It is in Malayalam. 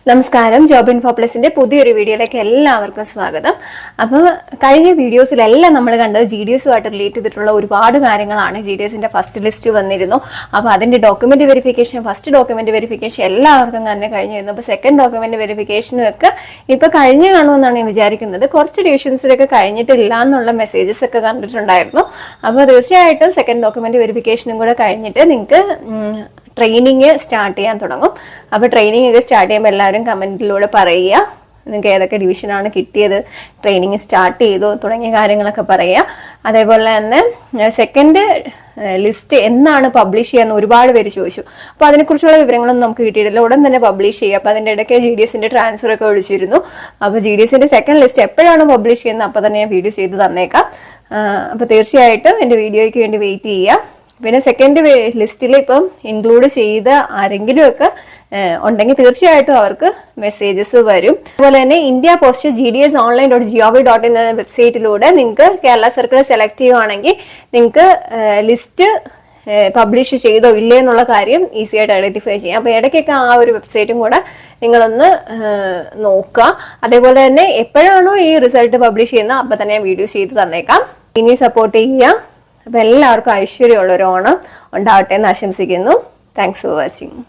നമസ്കാരം. ജോബ് ഇൻഫോ പ്ലസിന്റെ പുതിയൊരു വീഡിയോയിലേക്ക് എല്ലാവർക്കും സ്വാഗതം. അപ്പോൾ കഴിഞ്ഞ വീഡിയോസിലെല്ലാം നമ്മൾ കണ്ടത് GDSുമായിട്ട് റിലേറ്റ് ചെയ്തിട്ടുള്ള ഒരുപാട് കാര്യങ്ങളാണ്. GDSന്റെ ഫസ്റ്റ് ലിസ്റ്റ് വന്നിരുന്നു. അപ്പോൾ അതിന്റെ document verification, first document verification എല്ലാവർക്കും തന്നെ കഴിഞ്ഞിരുന്നു. അപ്പോൾ സെക്കൻഡ് ഡോക്യുമെന്റ് വെരിഫിക്കേഷനും ഒക്കെ ഇപ്പൊ കഴിഞ്ഞു കാണുമെന്നാണ് ഞാൻ വിചാരിക്കുന്നത്. കുറച്ച് ഡിവിഷൻസിലൊക്കെ കഴിഞ്ഞിട്ടില്ല എന്നുള്ള മെസ്സേജസ് ഒക്കെ കണ്ടിട്ടുണ്ടായിരുന്നു. അപ്പോൾ തീർച്ചയായിട്ടും സെക്കൻഡ് ഡോക്യുമെന്റ് വെരിഫിക്കേഷനും കൂടെ കഴിഞ്ഞിട്ട് നിങ്ങൾക്ക് ട്രെയിനിങ് സ്റ്റാർട്ട് ചെയ്യാൻ തുടങ്ങും. അപ്പോൾ ട്രെയിനിങ് ഒക്കെ സ്റ്റാർട്ട് ചെയ്യുമ്പോൾ എല്ലാവരും കമന്റിലൂടെ പറയുക നിങ്ങൾക്ക് ഏതൊക്കെ ഡിവിഷനാണ് കിട്ടിയത്, ട്രെയിനിങ് സ്റ്റാർട്ട് ചെയ്തു തുടങ്ങിയ കാര്യങ്ങളൊക്കെ പറയുക. അതേപോലെ തന്നെ സെക്കൻഡ് ലിസ്റ്റ് എന്നാണ് പബ്ലിഷ് ചെയ്യാന്ന് ഒരുപാട് പേര് ചോദിച്ചു. അപ്പോൾ അതിനെക്കുറിച്ചുള്ള വിവരങ്ങളൊന്നും നമുക്ക് കിട്ടിയിട്ടില്ല. ഉടൻ തന്നെ പബ്ലിഷ് ചെയ്യുക. അപ്പോൾ അതിൻ്റെ ഇടയ്ക്ക് GDSന്റെ ട്രാൻസ്ഫർ ഒക്കെ വിളിച്ചിരുന്നു. അപ്പോൾ GDSന്റെ സെക്കൻഡ് ലിസ്റ്റ് എപ്പോഴാണ് പബ്ലിഷ് ചെയ്യുന്നത് അപ്പോൾ തന്നെ ഞാൻ വീഡിയോ ചെയ്ത് തന്നേക്കാം. അപ്പോൾ തീർച്ചയായിട്ടും എൻ്റെ വീഡിയോയ്ക്ക് വേണ്ടി വെയിറ്റ് ചെയ്യുക. പിന്നെ സെക്കൻഡ് ലിസ്റ്റിൽ ഇപ്പം ഇൻക്ലൂഡ് ചെയ്ത ആരെങ്കിലും ഒക്കെ ഉണ്ടെങ്കിൽ തീർച്ചയായിട്ടും അവർക്ക് മെസ്സേജസ് വരും. അതുപോലെ തന്നെ ഇന്ത്യ പോസ്റ്റ് GDSonline.gov.in എന്ന വെബ്സൈറ്റിലൂടെ നിങ്ങൾക്ക് കേരള സർക്കിൾ സെലക്ട് ചെയ്യുവാണെങ്കിൽ നിങ്ങൾക്ക് ലിസ്റ്റ് പബ്ലിഷ് ചെയ്തോ ഇല്ലേ എന്നുള്ള കാര്യം ഈസി ആയിട്ട് ഐഡന്റിഫൈ ചെയ്യാം. അപ്പോൾ ഇടയ്ക്കൊക്കെ ആ ഒരു വെബ്സൈറ്റും കൂടെ നിങ്ങളൊന്ന് നോക്കുക. അതേപോലെ തന്നെ എപ്പോഴാണോ ഈ റിസൾട്ട് പബ്ലിഷ് ചെയ്യുന്നത് അപ്പം തന്നെ ഞാൻ വീഡിയോ ചെയ്ത് തന്നേക്കാം. ഇനി സപ്പോർട്ട് ചെയ്യുക. അപ്പോൾ എല്ലാവർക്കും ഐശ്വര്യമുള്ള ഒരു ഓണം ഉണ്ടാവട്ടെ എന്ന് ആശംസിക്കുന്നു. Thanks for watching.